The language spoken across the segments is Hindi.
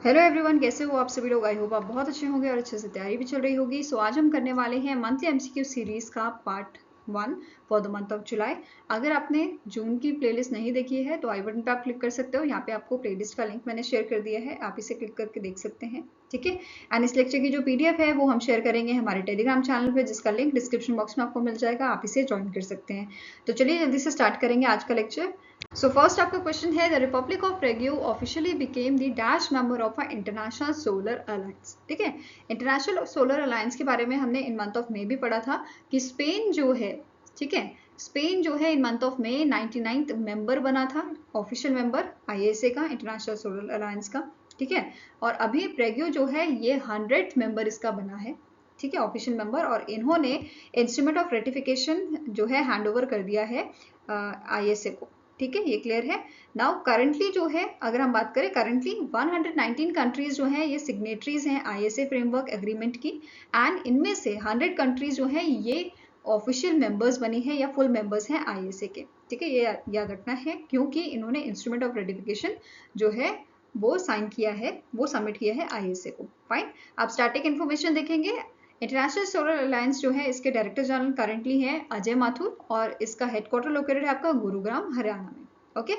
हेलो एवरीवन, कैसे हो आप सभी लोग। आई होप आप बहुत अच्छे होंगे और अच्छे से तैयारी भी चल रही होगी। सो आज हम करने वाले हैं मंथली एमसीक्यू सीरीज का part 1 for the month of July. अगर आपने जून की प्लेलिस्ट नहीं देखी है तो आई बटन पे आप क्लिक कर सकते हो। यहाँ पे आपको प्लेलिस्ट का लिंक मैंने शेयर कर दिया है, आप इसे क्लिक करके देख सकते हैं। ठीक है। एंड इस लेक्चर की जो पीडीएफ है वो हम शेयर करेंगे हमारे टेलीग्राम चैनल पे, जिसका लिंक डिस्क्रिप्शन बॉक्स में आपको मिल जाएगा, आप इसे ज्वाइन कर सकते हैं। तो चलिए जल्दी से स्टार्ट करेंगे आज का लेक्चर। So first आपका क्वेश्चन है, the republic of Paraguay officially became the dash member of a international solar alliance. ठीक है, इंटरनेशनल सोलर अलायंस के बारे में हमने इन मंथ ऑफ मे भी पढ़ा था कि स्पेन जो है, ठीक है, स्पेन जो है इन month of May 99th member बना था, ऑफिशियल मेंबर आईएसए का, इंटरनेशनल सोलर अलायंस का। ठीक है, और अभी रेग्यू जो है ये 100th मेंबर इसका बना है। ठीक है, ऑफिशियल मेंबर, और इन्होंने इंस्ट्रूमेंट ऑफ रेटिफिकेशन जो है हैंड ओवर कर दिया है आईएसए को। ठीक है, ये क्लियर है। नाउ करंटली जो है, अगर हम बात करें करंटली 119 कंट्रीज जो हैं ये सिग्नेटरीज हैं आईएसए फ्रेमवर्क एग्रीमेंट की, एंड इनमें से 100 कंट्रीज जो हैं ये ऑफिशियल मेंबर्स बनी है या फुल मेंबर्स हैं आईएसए के। ठीक है, ये याद रखना है क्योंकि इन्होंने इंस्ट्रूमेंट ऑफ रेटिफिकेशन जो है वो साइन किया है, वो सबमिट किया है आईएसए को। फाइन, आप स्टैटिक इन्फॉर्मेशन देखेंगे। इंटरनेशनल सोलर अलायंस जो है इसके डायरेक्टर जनरल करंटली हैं अजय माथुर, और इसका हेडक्वार्टर लोकेटेड है आपका गुरुग्राम हरियाणा में। ओके,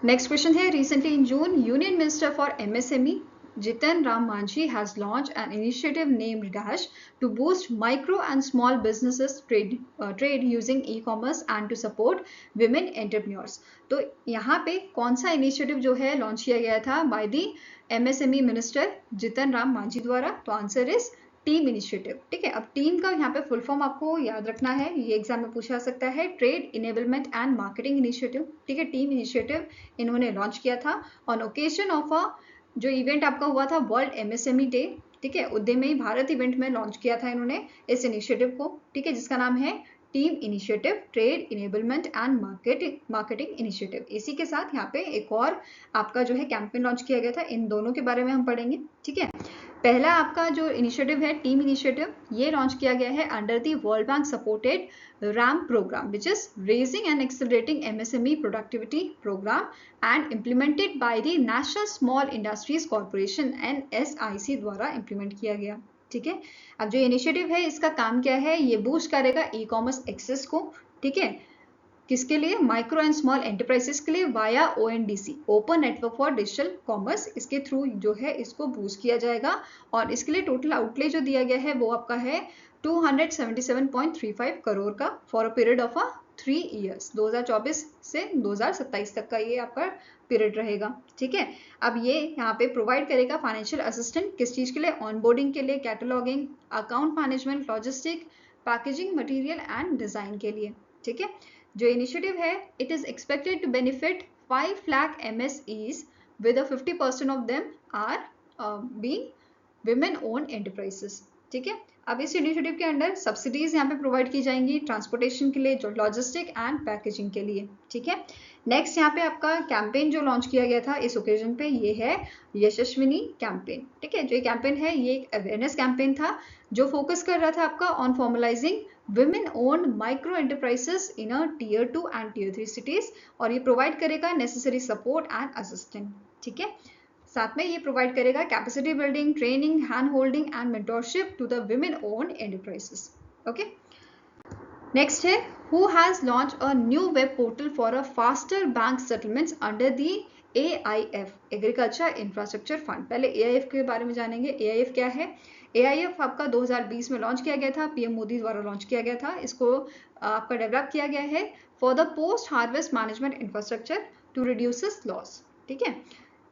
नेक्स्ट क्वेश्चन है, recently in June union minister for MSME Jitan Ram Manjhi has launched an initiative named Dash to boost micro and small businesses trade using e-commerce and to support women entrepreneurs। तो यहाँ पे कौन सा इनिशिएटिव जो है लॉन्च किया गया था by the MSME minister Jitan Ram Manjhi द्वारा? तो आंसर इज टीम इनिशिएटिव। ठीक है, अब टीम का यहाँ पे फुल फॉर्म आपको याद रखना है, ये एग्जाम में पूछा सकता है, trade enablement and marketing initiative. ठीक है, टीम इनिशिएटिव इन्होंने लॉन्च किया था ऑन ओकेजन ऑफ अ, जो इवेंट आपका हुआ था वर्ल्ड एमएसएमई डे। ठीक है, उद्यमी भारत इवेंट में लॉन्च किया था इन्होंने इस इनिशिएटिव को। ठीक है, जिसका नाम है team initiative trade enablement and marketing initiative. इसी के साथ यहाँ पे एक और आपका जो है कैंपेन लॉन्च किया गया था, इन दोनों के बारे में हम पढ़ेंगे। ठीक है, पहला आपका जो इनिशिएटिव है टीम इनिशिएटिव, ये लॉन्च किया गया है under the world bank supported RAM program, which is raising and accelerating MSME productivity program and implemented by the National Small Industries Corporation NSIC द्वारा implement किया गया। ठीक है, अब जो इनिशिएटिव है इसका काम क्या है, ये बूस्ट करेगा ई कॉमर्स एक्सेस को। ठीक है, किसके लिए? माइक्रो एंड स्मॉल एंटरप्राइजेस के लिए, via ONDC open network for digital commerce, इसके थ्रू जो है इसको बूस्ट किया जाएगा। और इसके लिए टोटल आउटले जो दिया गया है वो आपका है 277.35 करोड़ का for a period of 3 years, 2024 से 2027 तक का ये आपका पीरियड रहेगा। ठीक है, अब ये यहाँ पे प्रोवाइड करेगा फाइनेंशियल असिस्टेंट किस चीज के लिए? ऑनबोर्डिंग के लिए, cataloguing, account management, logistic, packaging material and design के लिए। ठीक है, जो इनिशिएटिव है it is expected to benefit 5 lakh MSEs with a 50% of them are being women owned enterprises। ठीक है, अब इस इनिशिएटिव के अंडर सब्सिडीज यहाँ पे प्रोवाइड की जाएंगी ट्रांसपोर्टेशन के लिए, जो लॉजिस्टिक एंड पैकेजिंग के लिए। ठीक है, नेक्स्ट यहाँ पे आपका कैंपेन जो लॉन्च किया गया था इस ओकेजन पे, ये है यशस्विनी कैंपेन। ठीक है, जो ये कैंपेन है ये एक अवेयरनेस कैंपेन था जो फोकस कर रहा था आपका on formalising women owned micro enterprises in a tier 2 and tier 3 cities, और ये प्रोवाइड करेगा नेसेसरी सपोर्ट एंड असिस्टेंट। ठीक है, साथ में ये प्रोवाइड करेगा capacity building, training, hand holding and mentorship to the women owned enterprises। Okay, next है, who has launched a new web portal for a faster bank settlements under the AIF agriculture infrastructure fund. पहले AIF के बारे में जानेंगे। AIF क्या है? AIF आपका 2020 में लॉन्च किया गया था, पीएम मोदी द्वारा लॉन्च किया गया था। इसको आपका डेवलप किया गया है for the post harvest management infrastructure to reduce loss. ठीक है,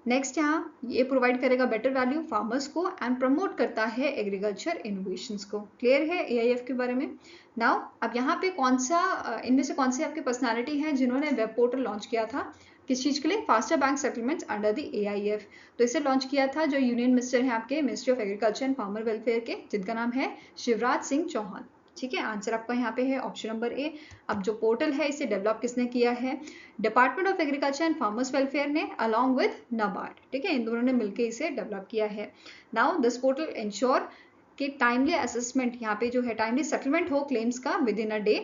नेक्स्ट यहाँ ये प्रोवाइड करेगा बेटर वैल्यू फार्मर्स को एंड प्रमोट करता है एग्रीकल्चर इनोवेशंस को। क्लियर है AIF के बारे में? नाउ अब यहाँ पे कौन सा इनमें से कौन सी आपकी पर्सनालिटी है जिन्होंने वेब पोर्टल लॉन्च किया था? किस चीज के लिए? Faster bank settlements under the AIF। तो इसे लॉन्च किया था जो यूनियन मिनिस्टर है आपके ministry of agriculture and farmer welfare के, जिनका नाम है शिवराज सिंह चौहान। ठीक है, आंसर आपका यहाँ पे है ऑप्शन नंबर ए। अब जो पोर्टल है इसे डेवलप किसने किया है? Department of agriculture and farmers welfare ने अलॉन्ग विद नाबार्ड। ठीक है, इन दोनों ने मिलकर इसे डेवलप किया है। नाउ दिस पोर्टल इंश्योर कि टाइमली असेसमेंट, यहाँ पे जो है टाइमली सेटलमेंट हो क्लेम्स का with in a day,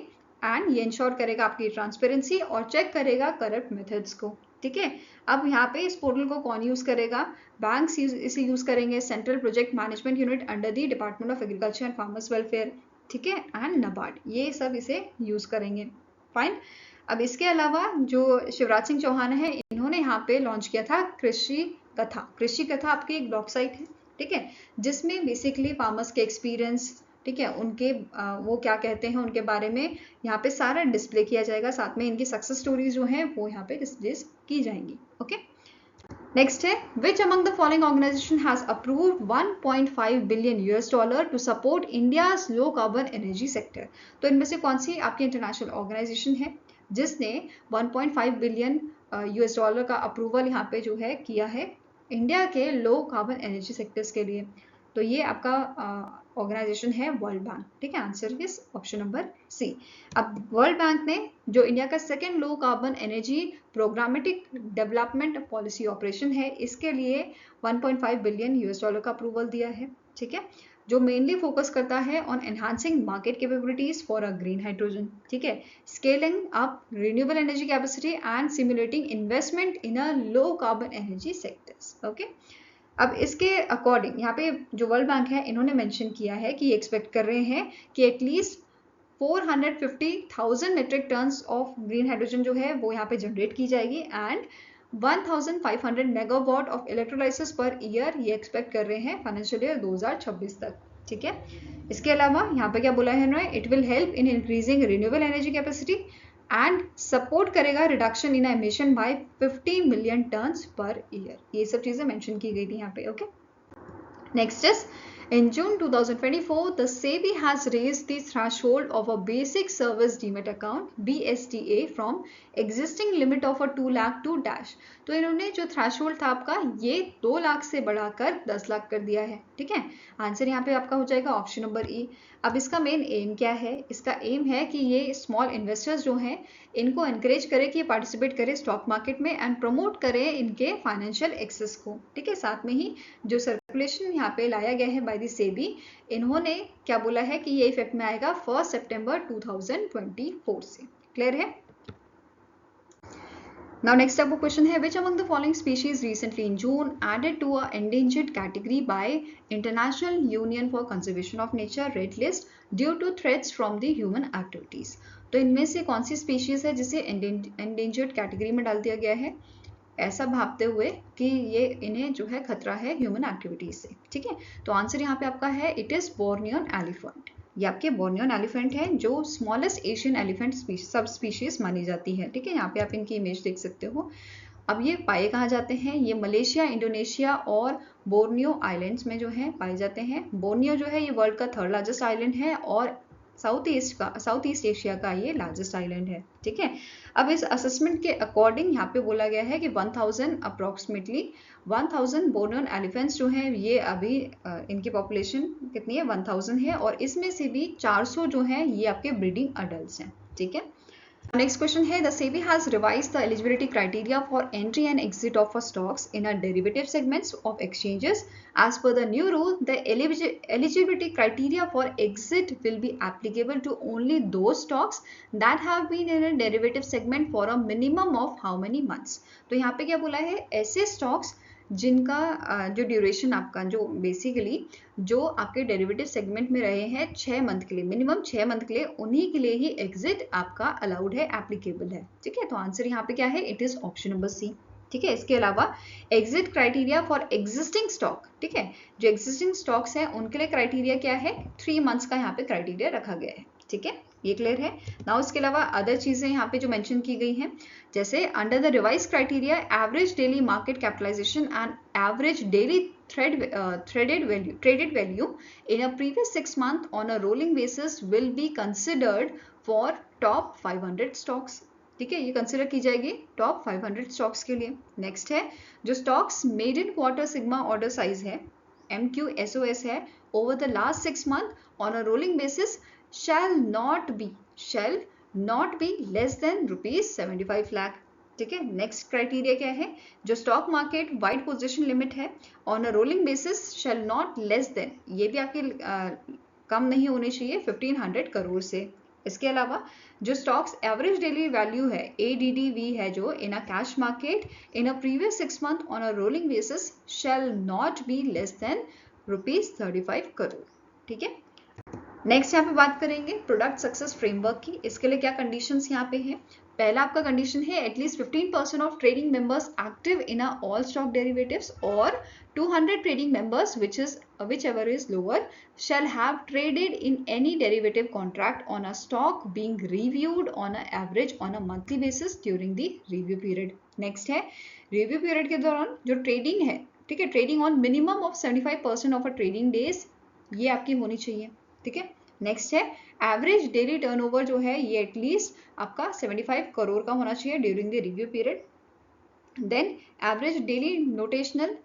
and ये इंश्योर करेगा आपकी ट्रांसपेरेंसी और चेक करेगा करप्ट मेथड्स को। ठीक है। अब यहाँ पे इस पोर्टल को कौन यूज करेगा? बैंक्स इसे यूज करेंगे, central project management unit under the department of agriculture and farmers welfare, ठीक है, एंड नाबार्ड, ये सब इसे यूज करेंगे। फाइन। अब इसके अलावा जो शिवराज सिंह चौहान है, इन्होंने यहाँ पे लॉन्च किया था कृषि कथा। कृषि कथा आपकी एक ब्लॉग साइट है, ठीक है, जिसमें बेसिकली फार्मर्स के एक्सपीरियंस, ठीक है, उनके वो क्या कहते हैं उनके बारे में यहाँ पे सारा डिस्प्ले किया जाएगा, साथ में इनकी सक्सेस स्टोरीज जो हैं वो यहाँ पे डिस्प्ले की जाएंगी। ओके, नेक्स्ट है, which among the following organisation has approved 1.5 billion US$ to support India's low carbon energy sector. तो इनमें से कौन सी आपकी इंटरनेशनल ऑर्गेनाइजेशन है जिसने 1.5 बिलियन US$ का अप्रूवल यहाँ पे जो है किया है इंडिया के लो कार्बन एनर्जी सेक्टर्स के लिए? तो ये आपका ऑर्गेनाइजेशन है वर्ल्ड बैंक, ठीक है। Answer is option number C. अब वर्ल्ड बैंक ने जो इंडिया का second low carbon energy programmatic development policy operation है, इसके लिए 1.5 बिलियन US$ का अप्रूवल दिया है, ठीक है, जो मेनली फोकस करता है on enhancing market capabilities for a green hydrogen, ठीक है, scaling up renewable energy capacity and simulating investment in a low carbon energy sectors. Okay, अब इसके अकॉर्डिंग यहाँ पे जो वर्ल्ड बैंक है इन्होंने मेंशन किया है कि एक्सपेक्ट कर रहे हैं कि at least 450,000 metric tons of green hydrogen जो है वो यहाँ पे जनरेट की जाएगी and 1500 megawatt of electrolysis per year ये एक्सपेक्ट कर रहे हैं फाइनेंशियल ईयर 2026 तक, ठीक है। इसके अलावा यहाँ पे क्या बोला है इन्होंने, it will help in increasing renewable energy capacity and support करेगा reduction in emission by 50 million tons per year. ये सब चीजें मेंशन की गई थी यहाँ पे। Okay, next is, in June 2024, the SEBI has raised the threshold of a basic service demat account (BSDA) from existing limit of a 2 lakh to dash। तो इन्होंने जो थ्रेशोल्ड था आपका ये 2 लाख से बढ़ाकर 10 लाख कर दिया है, ठीक है। आंसर यहाँ पे आपका हो जाएगा ऑप्शन नंबर ई। अब इसका मेन एम क्या है? इसका एम है कि ये स्मॉल इन्वेस्टर्स जो हैं इनको एनकरेज करे कि ये पार्टिसिपेट करे स्टॉक मार्केट में एंड प्रमोट करे इनके फाइनेंशियल एक्सेस को, ठीक है। साथ में ही जो सर्कुलेशन यहाँ पे लाया गया है बाय द सेबी, इन्होंने क्या बोला है कि ये इफेक्ट में आएगा 1 सितंबर 2024 से। क्लियर है? Now next up question है, which among the following species recently in June added to a endangered category by International Union for Conservation of Nature Red List due to threats from the human activities। तो इनमें से कौन सी स्पीशीज है जिसे endangered कैटेगरी में डाल दिया गया है, ऐसा भापते हुए कि ये इन्हें जो है खतरा है ह्यूमन एक्टिविटीज से, ठीक है। तो आंसर यहाँ पे आपका है इट इज बोर्नियन एलिफेंट। ये आपके बोर्नियन एलिफेंट है जो स्मॉलेस्ट एशियन एलिफेंट सब स्पीशीज मानी जाती है, ठीक है। यहाँ पे आप इनकी इमेज देख सकते हो। अब ये पाए कहाँ जाते हैं? ये मलेशिया, इंडोनेशिया और बोर्नियो आइलैंड्स में जो है पाए जाते हैं। बोर्नियो जो है ये वर्ल्ड का 3rd लार्जेस्ट आइलैंड है और साउथ ईस्ट एशिया का ये लार्जेस्ट आइलैंड है, ठीक है। अब इस असेसमेंट के अकॉर्डिंग यहाँ पे बोला गया है कि 1000 बोर्नियन एलिफेंट्स जो हैं ये अभी इनकी पॉपुलेशन कितनी है? 1000 है और इसमें से भी 400 जो हैं ये आपके ब्रीडिंग अडल्ट्स हैं, ठीक है। Next question है, the SEBI has revised the eligibility criteria for entry and exit of stocks in a derivative segments of exchanges. As per the new rule, the eligibility criteria for exit will be applicable to only those stocks that have been in a derivative segment for a minimum of how many months। तो यहाँ पे क्या बोला है, ऐसे stocks जिनका जो ड्यूरेशन आपका जो बेसिकली जो आपके डेरिवेटिव सेगमेंट में रहे हैं 6 मंथ के लिए, मिनिमम 6 मंथ के लिए, उन्हीं के लिए ही एग्जिट आपका अलाउड है, एप्लीकेबल है, ठीक है। तो आंसर यहाँ पे क्या है? It is option number C, ठीक है। इसके अलावा exit criteria for existing stock, ठीक है, जो एग्जिस्टिंग स्टॉक्स हैं उनके लिए क्राइटेरिया क्या है? 3 मंथ्स का यहाँ पे क्राइटेरिया रखा गया है, ठीक है। ये क्लियर है ना? उसके अलावा अदर चीजें यहाँ पे जो मेंशन की गई हैं, जैसे under the revise criteria average daily market capitalisation and average daily traded value in a previous 6 months on a rolling basis will be considered for top 500 stocks, ठीक है। ये कंसिडर की जाएगी टॉप 500 स्टॉक्स के लिए। नेक्स्ट है, जो stocks made in quarter sigma order size है, MQSOS है, over the last 6 months on a rolling basis shall not be less than ₹75 lakh, ठीक है। नेक्स्ट क्राइटेरिया क्या है? जो stock market wide position limit है on a rolling basis shall not less than, ये भी आपके कम नहीं होनी चाहिए 1500 करोड़ से, इसके अलावा जो स्टॉक्स एवरेज डेली वैल्यू है ADDV है जो in a cash market in a previous 6 month on a rolling basis shall not be less than ₹35 crore. ठीक है, नेक्स्ट यहाँ पे बात करेंगे प्रोडक्ट सक्सेस फ्रेमवर्क की। इसके लिए क्या कंडीशंस यहाँ पे हैं? पहला आपका कंडीशन है at least 15% of trading members active in all stock derivatives और 200 trading members which ever is lower shall have traded in any derivative contract on a stock being reviewed on an average on a monthly basis during the review period। Next है रिव्यू पीरियड के दौरान जो ट्रेडिंग है, ठीक है, trading on minimum of 75% of a trading days, ये आपकी होनी चाहिए। ठीक है, नेक्स्ट है एवरेज डेली टर्नओवर जो है ये एटलीस्ट आपका 75 करोड़ का होना चाहिए during the review period. Then average daily notional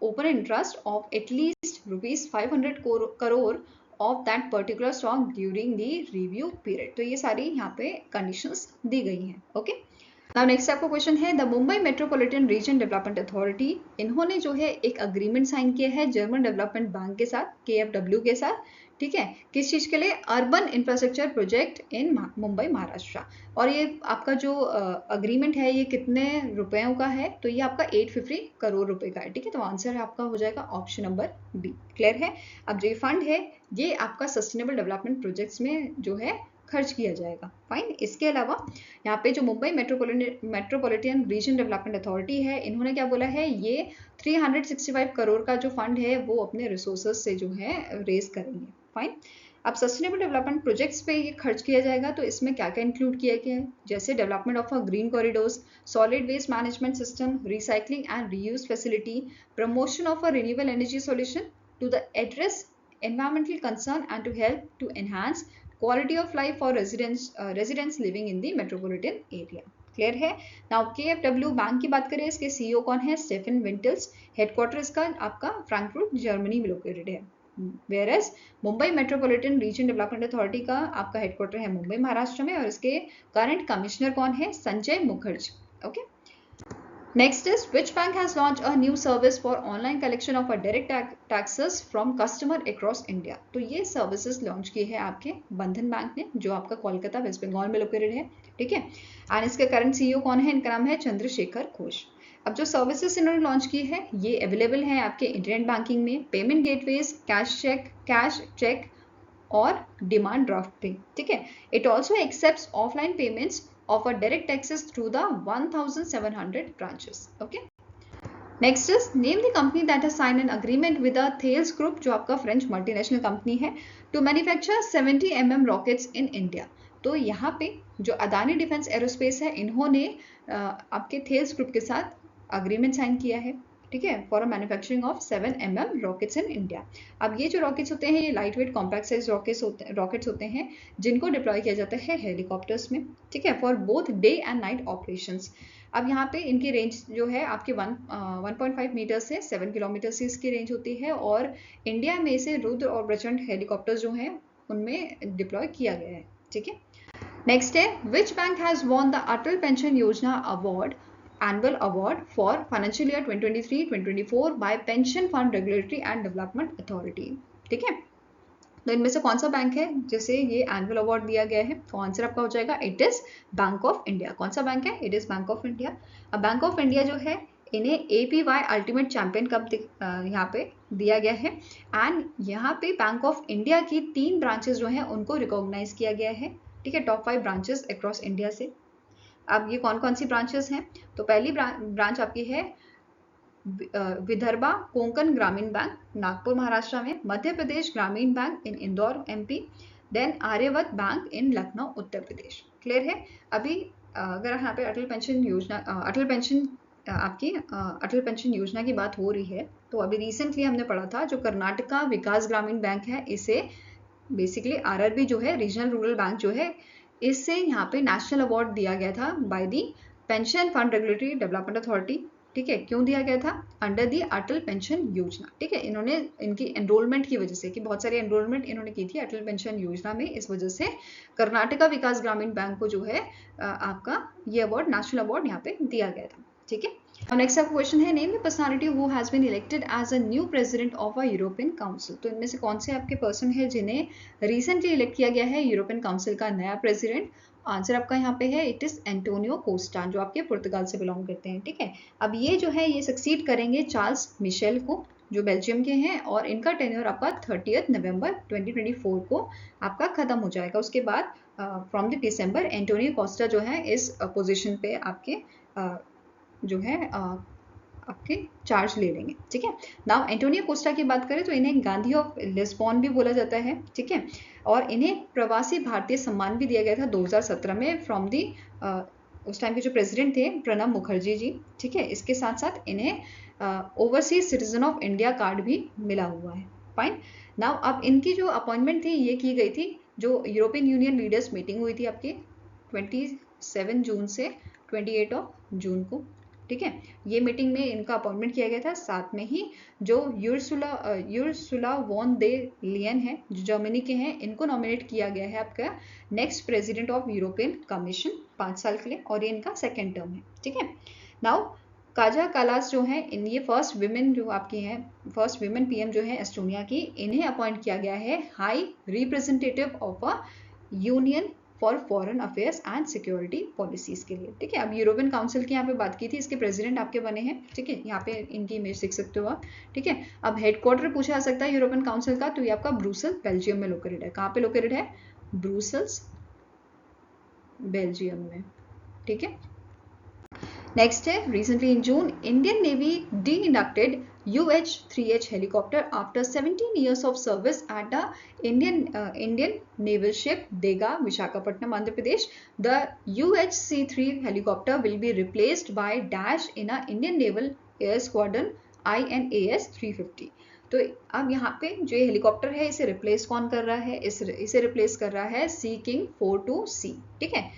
open interest of at least ₹500 crore of that particular stock during the review period. तो ये सारी यहाँ पे कंडीशंस दी गई हैं। ओके, नाउ नेक्स्ट आपका क्वेश्चन है the Mumbai metropolitan region development authority, इन्होंने जो है एक अग्रीमेंट साइन किया है जर्मन डेवलपमेंट बैंक के साथ, KfW के साथ। ठीक है, किस चीज के लिए? Urban infrastructure project in Mumbai Maharashtra. और ये आपका जो अग्रीमेंट है ये कितने रुपयों का है? तो ये आपका 850 करोड़ रुपए का है। ठीक है, तो आंसर आपका हो जाएगा ऑप्शन नंबर बी। क्लियर है? अब जो फंड है ये आपका सस्टेनेबल डेवलपमेंट प्रोजेक्ट्स में जो है खर्च किया जाएगा। फाइन। इसके अलावा यहाँ पे जो Mumbai metropolitan region development authority है, इन्होंने क्या बोला है, ये 365 करोड़ का जो फंड है वो अपने रिसोर्सेज से जो है रेज करेंगे। फाइन। अब सस्टेनेबल डेवलपमेंट प्रोजेक्ट्स पे ये खर्च किया जाएगा, तो इसमें क्या क्या इंक्लूड किया गया है? जैसे development of a green corridors, solid waste management system, recycling and reuse facility, promotion of a renewable energy solution to the address environmental concern and to help to enhance quality of life for residents living in the metropolitan area। Clear है? नाउ KfW बैंक की बात करें, इसके CEO कौन है? स्टेफन विंटल्स। हेडक्वार्टर इसका आपका फ्रैंकफर्ट जर्मनी में लोकेटेड है। Whereas Mumbai metropolitan region development authority का आपका हेडक्वार्टर है मुंबई महाराष्ट्र में और इसके करंट कमिश्नर कौन है? Sanjay Mukherjee. Okay, next is which bank has launched a new service for online collection of a direct taxes from customer across India? तो ये सर्विसेज लॉन्च की है आपके बंधन बैंक ने, जो आपका कोलकाता वेस्ट बंगाल में लोकेटेड है। ठीक है, एंड इसके करंट CEO कौन है? इनका नाम है चंद्रशेखर घोष। अब जो सर्विसेज इन्होंने लॉन्च की है ये अवेलेबल है आपके इंटरनेट बैंकिंग में, पेमेंट गेटवेज, कैश चेक और डिमांड ड्राफ्टिंग। ठीक है, it also accepts offline payments of a direct taxes through the 1700 branches। Okay, next is name the company that has signed an agreement with the Thales Group, जो आपका फ्रेंच मल्टीनेशनल कंपनी है, to manufacture 70 mm rockets in India. तो यहाँ पे जो अदानी डिफेंस एरोस्पेस है, इन्होंने आपके थेल्स ग्रुप के साथ अग्रीमेंट साइन किया है। ठीक है, for manufacturing of 7 mm rockets in India. अब ये जो रॉकेट्स होते हैं ये light weight compact size rockets होते हैं जिनको डिप्लॉय किया जाता है हेलीकॉप्टर्स में। ठीक है, for both day and night operations. अब यहाँ पे इनकी रेंज जो है आपके 1.5 मीटर से 7 किलोमीटर से इसकी रेंज होती है और इंडिया में से रुद्र और प्रचंड हेलीकॉप्टर्स जो हैं उनमें डिप्लॉय किया गया है। ठीक है, नेक्स्ट है which bank has won the Atal pension योजना award annual award for financial year 2023-2024 by Pension Fund Regulatory and Development Authority। ठीक है, तो इनमें से कौन सा बैंक है जिसे ये एनुअल अवार्ड दिया गया है? तो आंसर आपका हो जाएगा it is bank of India. कौन सा बैंक है? It is bank of India. अब बैंक ऑफ इंडिया जो है इन्हें APY अल्टीमेट चैंपियन कप यहाँ पे दिया गया है एंड यहाँ पे बैंक ऑफ इंडिया की 3 ब्रांचेस जो हैं उनको रिकॉग्नाइज किया गया है। ठीक है, टॉप 5 ब्रांचेस अक्रॉस इंडिया से। अब ये कौन कौन सी ब्रांचेस हैं? तो पहली ब्रांच आपकी है विदर्भा कोंकण ग्रामीण बैंक नागपुर महाराष्ट्र में, Madhya Pradesh Gramin bank in Indore MP, then Aryavart bank in Lucknow Uttar Pradesh. Clear है? अभी अगर यहाँ पे अटल पेंशन योजना की बात हो रही है तो अभी रिसेंटली हमने पढ़ा था जो कर्नाटका विकास ग्रामीण बैंक है, इसे बेसिकली RRB जो है रीजनल रूरल बैंक जो है, इससे यहाँ पे नेशनल अवार्ड दिया गया था by the pension fund regulatory development authority. ठीक है, क्यों दिया गया था? अंडर दी अटल पेंशन योजना। ठीक है, इन्होंने इनकी एनरोलमेंट की वजह से कि बहुत सारी एनरोलमेंट इन्होंने की थी अटल पेंशन योजना में, इस वजह से कर्नाटका विकास ग्रामीण बैंक को जो है आपका ये अवार्ड नेशनल अवार्ड यहाँ पे दिया गया था। ठीक है। नेक्स्ट आपका क्वेश्चन है, name the personality who has been elected as a new president of a European Council. तो इनमें से कौन से आपके पर्सन है जिन्हें रिसेंटली इलेक्ट किया गया है यूरोपियन काउंसिल का नया प्रेसिडेंट? आंसर आपका यहाँ पे है, इट इज एंटोनियो कोस्टा, जो आपके पुर्तगाल से बिलोंग करते हैं। ठीक है, अब ये जो है ये सक्सीड करेंगे चार्ल्स मिशेल को, जो बेल्जियम के हैं, और इनका टेन्योर आपका 30 नवंबर 2024 को आपका खत्म हो जाएगा। उसके बाद from the December Antonio Costa जो है इस पोजीशन पे आपके जो है आपके चार्ज ले लेंगे। ठीक है, नाउ एंटोनियो कोस्टा की बात करें तो इन्हें गांधी ऑफ लिस्बॉन भी बोला जाता है। ठीक है, और इन्हें प्रवासी भारतीय सम्मान भी दिया गया था 2017 में फ्रॉम दी उस टाइम के जो प्रेसिडेंट थे प्रणब मुखर्जी जी। ठीक है, इसके साथ साथ इन्हें overseas citizen of India card भी मिला हुआ है। फाइन, नाउ अब इनकी जो अपॉइंटमेंट थी ये की गई थी, जो यूरोपियन यूनियन लीडर्स मीटिंग हुई थी आपकी 27 जून से 28 जून को। ठीक है, ये मीटिंग में इनका अपॉइंटमेंट किया गया था। साथ में ही जो यूर्सुला वॉन दे लियन है, जो जर्मनी के हैं, इनको नॉमिनेट किया गया है आपका next president of European commission 5 साल के लिए, और ये इनका सेकेंड टर्म है। ठीक है, नाउ काजा कालास जो है इन ये फर्स्ट विमेन जो आपकी हैं, फर्स्ट विमेन पीएम जो है एस्टोनिया की, इन्हें अपॉइंट किया गया है high representative of a union for foreign affairs and security policies के लिए। ठीक है, अब यूरोपियन काउंसिल की यहाँ पे बात की थी, इसके प्रेसिडेंट आपके बने हैं। ठीक है, यहाँ पे इनकी इमेज देख सकते हो आप। ठीक है, अब हेडक्वार्टर पूछा जा सकता है यूरोपियन काउंसिल का, तो ये आपका ब्रुसेल बेल्जियम में लोकेटेड है। कहाँ पे लोकेटेड है? ब्रुसेल्स बेल्जियम में। ठीक है, नेक्स्ट है, recently in June Indian navy D inducted UH-3H helicopter after 17 years of service at the Indian naval ship Dega, Visakhapatnam, Andhra Pradesh. The UH-C3 helicopter will be replaced by Dash in a Indian Naval Air Squadron INAS 350. तो अब यहाँ पे जो ये हेलीकॉप्टर है इसे रिप्लेस कौन कर रहा है? इसे रिप्लेस कर रहा है सी किंग 42C। ठीक है,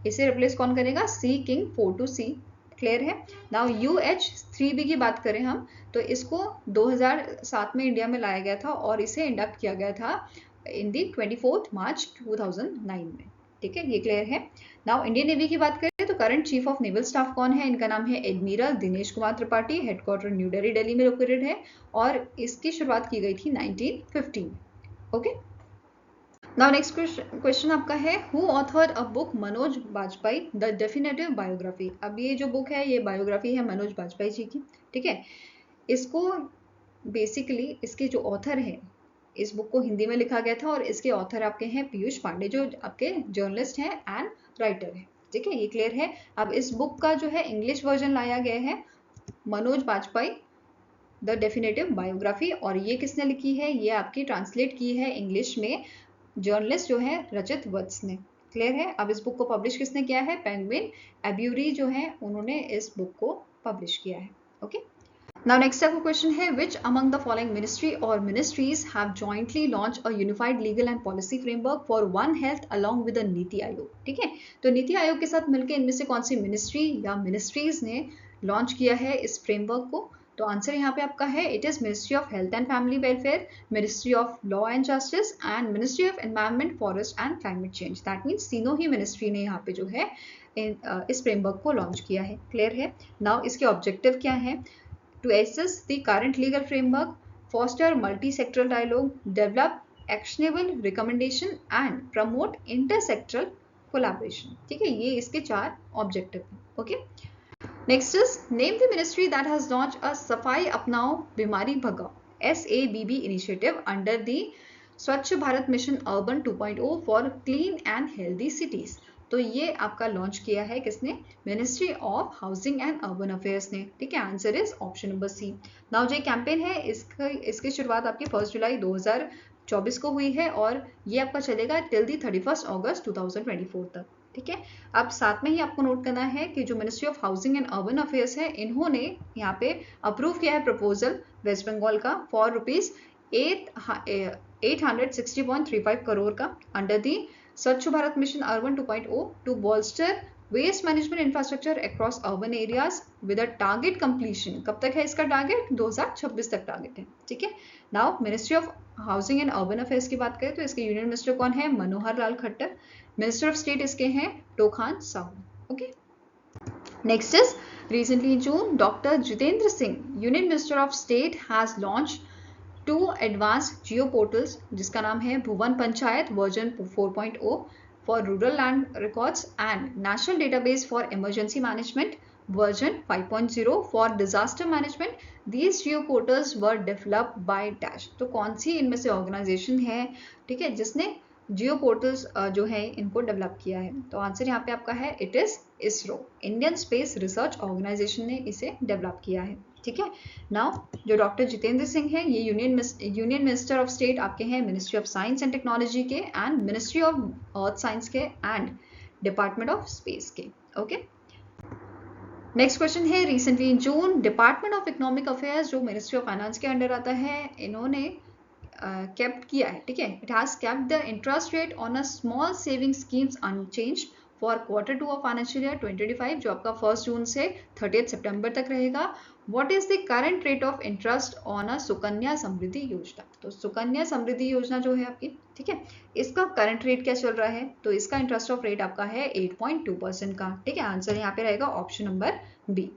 इसे रिप्लेस कौन करेगा? सी किंग 42C। क्लियर है। नाउ UH-3B की बात करें हम, तो इसको 2007 में इंडिया में लाया गया था और इसे इंडक्ट किया गया था इन दी 24 मार्च 2009 में। ठीक है, ये क्लियर है। नाउ इंडियन नेवी की बात करें तो current chief of naval staff कौन है? इनका नाम है admiral Dinesh Kumar Tripathi. Headquarter new Delhi में लोकेटेड है और इसकी शुरुआत की गई थी 1915 में। ओके, नाउ नेक्स्ट क्वेश्चन आपका है, who authored a book Manoj Bajpayee the definitive biography. अब ये जो बुक है ये बायोग्राफी है मनोज बाजपेयी जी की। ठीक है, इसको बेसिकली इसके जो ऑथर है, इस बुक को हिंदी में लिखा गया था और इसके ऑथर आपके हैं पीयूष पांडे, जो आपके जर्नलिस्ट हैं एंड राइटर है। ठीक है, ये क्लियर है। अब इस बुक का जो है इंग्लिश वर्जन लाया गया है, Manoj Bajpayee the definitive biography, और ये किसने लिखी है? ये आपकी ट्रांसलेट की है इंग्लिश में जर्नलिस्ट जो है रचित वत्स ने। क्लियर है। अब इस बुक को पब्लिश किसने किया है? पेंगुइन एब्यूरी जो है उन्होंने इस बुक को पब्लिश किया है। ओके, नाउ नेक्स्ट आपका क्वेश्चन है, which among the following ministry और ministries have jointly launch a unified legal and policy framework for one health along with NITI Aayog. ठीक है, तो नीति आयोग के साथ मिलकर इनमें से कौन सी मिनिस्ट्री या मिनिस्ट्रीज ने लॉन्च किया है इस फ्रेमवर्क को? तो आंसर यहाँ पे आपका है, it is ministry of health and family welfare, ministry of law and justice and ministry of environment forest and climate change. That means तीनों ही मिनिस्ट्री ने यहाँ पे जो है इस फ्रेमवर्क को लॉन्च किया है। क्लियर है। नाउ इसके ऑब्जेक्टिव क्या है? To assess the current legal framework, foster multi-sectoral dialogue, develop actionable recommendation and promote intersectoral collaboration. ठीक है, ये इसके 4 ऑब्जेक्टिव हैं। Okay, next is name the ministry that has launch a Safai Apnao Bimari Bhagao SABB initiative under the Swachh Bharat mission urban 2.0 for clean and healthy cities. तो ये आपका लॉन्च किया है किसने? Ministry of housing and urban affairs ने। ठीक है, answer is option number C. Now जो कैंपेन है इसकी शुरुआत आपकी 1 जुलाई 2024 को हुई है और ये आपका चलेगा टिल दी 31 अगस्त 2024 तक। ठीक है, अब साथ में ही आपको नोट करना है कि जो ministry of housing and urban affairs है इन्होंने यहाँ पे अप्रूव किया है प्रपोजल वेस्ट बंगाल का फॉर रुपीज 860.35 करोड़ का under the Swachh Bharat mission urban 2.0 to bolster waste management infrastructure across urban areas with a target completion. कब तक है इसका टारगेट? 2026 तक टारगेट है। ठीक है, now ministry of housing and urban affairs की बात करें तो इसके यूनियन मिनिस्टर कौन है? Manohar Lal Khattar. Minister of state इसके हैं Tokhan Sahu. Okay, Next is, recently in June, Dr. Jitendra Singh, Union Minister of State, has launched 2 advanced geoportals जिसका नाम है भुवन panchayat version 4.0 for rural land records and National Database for Emergency Management version 5.0 for disaster management. These geoportals were developed by Dash. तो कौन सी इनमें से ऑर्गेनाइजेशन है, ठीक है, जिसने जियो पोर्टल्स जो है इनको डेवलप किया है? तो आंसर यहाँ पे आपका है it is ISRO, Indian Space Research Organisation ने इसे डेवलप किया है, ठीक है। नाउ जो डॉक्टर जितेंद्र सिंह है ये यूनियन मिनिस्टर ऑफ स्टेट आपके हैं ministry of science and technology के and ministry of earth science के एंड डिपार्टमेंट ऑफ स्पेस के, ओके। नेक्स्ट क्वेश्चन है, recently in June department of economic affairs जो मिनिस्ट्री ऑफ फाइनेंस के अंडर आता है, इन्होंने केप्ट किया है, ठीक है, it has kept the interest rate on a small saving schemes unchanged for quarter 2 of financial year 2025 जो आपका 1 जून से 30 सितंबर तक रहेगा। What is the current rate of interest on a Sukanya Samriddhi Yojana? तो सुकन्या समृद्धि योजना जो है आपकी, ठीक है, इसका करंट रेट क्या चल रहा है? तो इसका इंटरेस्ट ऑफ रेट आपका है 8.2% का, ठीक है। आंसर यहाँ पे रहेगा option number B.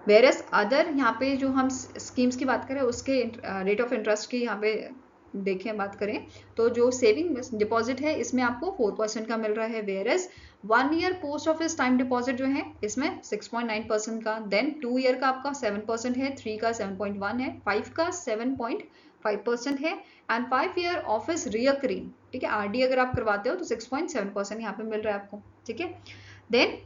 Versus other यहाँ पे जो हम स्कीम्स की बात करें उसके रेट ऑफ इंटरेस्ट की यहाँ पे देखें बात करें तो जो सेविंग डिपॉजिट है इसमें आपको 4% का मिल रहा है, versus 1 year post office time deposit जो है इसमें 6.9% का, देन 2 ईयर का आपका 7% है, 3 का 7.1 है, 5 का 7.5% है एंड 5 ईयर ऑफिस रिकरिंग, ठीक है, आरडी अगर आप करवाते हो तो 6.7% यहाँ पे मिल रहा है आपको, ठीक है। देन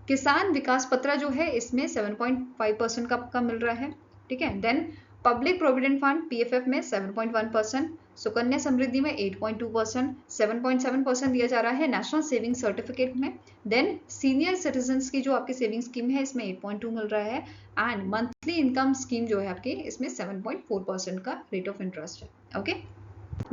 किसान विकास पत्र जो है इसमें 7.5% का मिल रहा है, ठीक है। Then public provident fund PFF में 7.1%, सुकन्या समृद्धि में 8.2%, 7.7% दिया जा रहा है नेशनल सेविंग सर्टिफिकेट में। देन सीनियर सिटीजन्स की जो आपकी सेविंग स्कीम है इसमें 8.2 मिल रहा है एंड मंथली इनकम स्कीम जो है आपकी इसमें 7.4% का रेट ऑफ इंटरेस्ट है, ओके।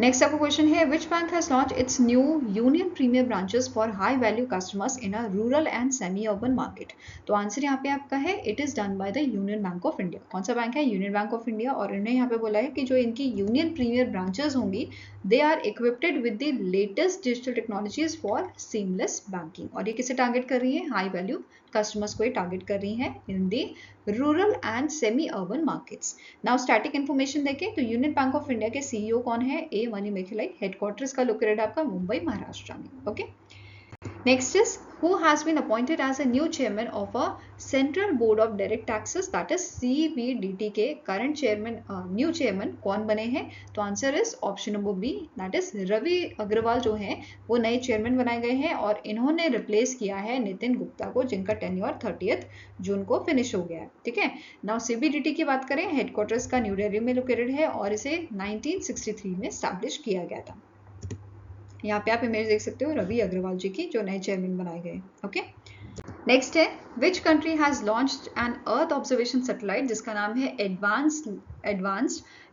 नेक्स्ट आपका क्वेश्चन है, which bank has launch its new Union premiere branches for high value customers in a rural and semi urban market? तो आंसर यहाँ पे आपका है it is done by the Union bank of India. कौन सा बैंक है? Union bank of India. और इन्हें यहाँ पे बोला है कि जो इनकी यूनियन प्रीमियर ब्रांचेस होंगी they are equipped with the latest digital technologies for seamless banking. और ये किसे टारगेट कर रही है? हाई वैल्यू कस्टमर्स को ये टारगेट कर रही है in the rural and semi urban markets. Now static information देखें तो यूनियन बैंक ऑफ इंडिया के सीईओ कौन है? A Manimekhalai. हेडक्वार्टर्स का लोकेटेड आपका मुंबई महाराष्ट्र में, okay. Next is, who has been appointed as a new chairman of a Central Board of Direct Taxes, that is CBDT के current chairman, new chairman कौन बने हैं? तो answer is option number B, that is Ravi Agarwal जो है वो नए चेयरमैन बनाए गए हैं और इन्होंने रिप्लेस किया है नितिन गुप्ता को जिनका टेन्योर 30 जून को फिनिश हो गया है, ठीक है। नाउ सीबीडीटी की बात करें, हेडक्वार्टर्स का न्यू दिल्ली में लोकेटेड है और इसे 1963 में स्टैब्लिश किया गया था। यहाँ पे आप इमेज देख सकते हो रवि अग्रवाल जी की जो नए चेयरमैन बनाए गए, ओके। नेक्स्ट है, which country has launched N earth observation satellite जिसका नाम है एडवांस्ड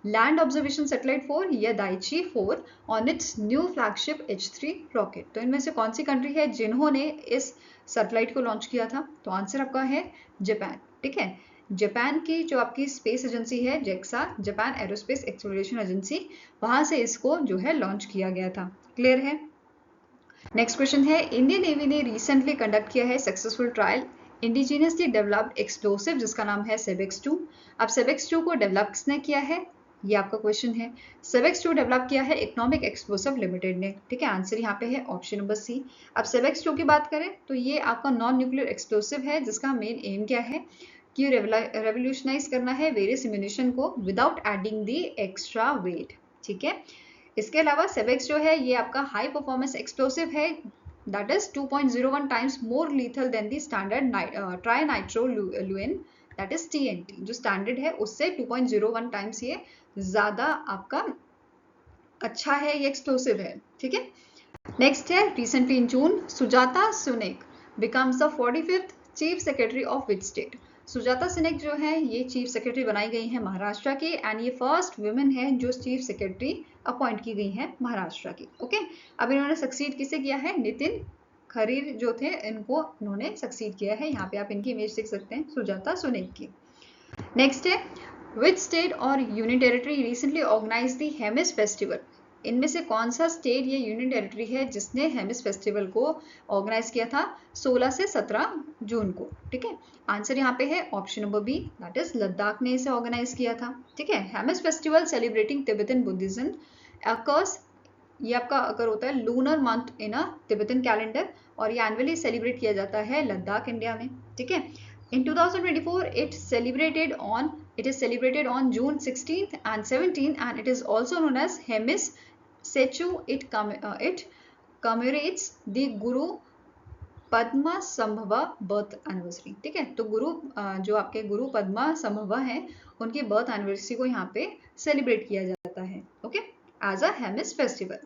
लैंड ऑब्जर्वेशन सैटेलाइट 4 या Daiichi 4 on it's new flagship H3 rocket? तो इनमें से कौन सी कंट्री है जिन्होंने इस सैटेलाइट को लॉन्च किया था? तो आंसर आपका है जापान, ठीक है। जापान की जो आपकी स्पेस एजेंसी है जेक्सा, जापान एरोस्पेस एक्सप्लोरेशन एजेंसी, वहां से इसको जो है लॉन्च किया गया था। क्लियर है? नेक्स्ट क्वेश्चन है, इंडियन नेवी ने रिसेंटली कंडक्ट किया है successful trial indigenously developed explosive जिसका नाम है सेबेक्स 2। अब सेबेक्स 2 को डेवलप किसने किया है? ये आपका क्वेश्चन है। सेबेक्स 2 डेवलप किया है इकोनॉमिक एक्सप्लोसिव लिमिटेड ने, ठीक है। आंसर यहाँ पे है ऑप्शन नंबर सी। अब सेबेक्स 2 की बात करें तो ये आपका नॉन न्यूक्लियर एक्सप्लोसिव है जिसका मेन एम क्या है कि रेवोल्यूशनाइज करना है वेरियस एम्यूनिशन को without adding the extra weight, ठीक है। इसके अलावा सेबेक्स जो है ये आपका हाई परफॉर्मेंस एक्सप्लोसिव है that is 2.01 times more lethal than the standard trinitrotoluene that is TNT। जो स्टैंडर्ड है उससे 2.01 टाइम्स ये ज्यादा आपका अच्छा है, ये एक्सप्लोसिव है, ठीक है। नेक्स्ट है, recently in June Sujata Saunik becomes the 45th chief secretary of which state? Sujata Sinha जो है ये चीफ सेक्रेटरी बनाई गई है महाराष्ट्र की एंड ये फर्स्ट वुमेन है जो चीफ सेक्रेटरी अपॉइंट की गई है महाराष्ट्र की, ओके। अब इन्होंने सक्सीड किसे किया है? नितिन खरीर जो थे इनको इन्होंने सक्सीड किया है। यहाँ पे आप इनकी इमेज देख सकते हैं सुजाता सुनेक की। नेक्स्ट है, विच स्टेट और union territory recently organise the Hemis festival? इनमें से कौन सा स्टेट या यूनियन टेरिटरी है जिसने हेमिस फेस्टिवल को ऑर्गेनाइज किया था 16 से 17 जून को? ठीक है, आंसर यहाँ पे है option number B, that is Ladakh ने इसे ऑर्गेनाइज किया था। ठीक है, Hemis festival celebrating Tibetan Buddhism occurs, ये आपका अगर होता है lunar month in a Tibetan calendar, और ये एनुअली सेलिब्रेट किया जाता है लद्दाख इंडिया में। ठीक है, in 2024 it is celebrated on June 16th and 17th, and it is also known as Hemis Sechu. It commemorates the Guru Padmasambhava birth anniversary. ठीक है, तो गुरु जो आपके गुरु पद्मा संभवा हैं उनकी बर्थ एनिवर्सरी को यहाँ पे सेलिब्रेट किया जाता है, okay, as a Hemis festival.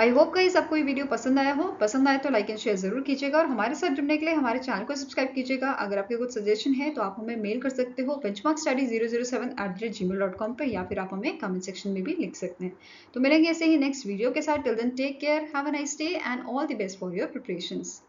I hope guys आपको ये वीडियो पसंद आया हो। पसंद आए तो लाइक एंड शेयर जरूर कीजिएगा, और हमारे साथ जुड़ने के लिए हमारे चैनल को सब्सक्राइब कीजिएगा। अगर आपके कुछ सजेशन है तो आप हमें मेल कर सकते हो benchmarkstudy007@gmail.com पे, या फिर आप हमें कमेंट सेक्शन में भी लिख सकते हैं। तो मिलेंगे ऐसे ही नेक्स्ट वीडियो के साथ। Till then take care, have a nice day and all the best for your preparations.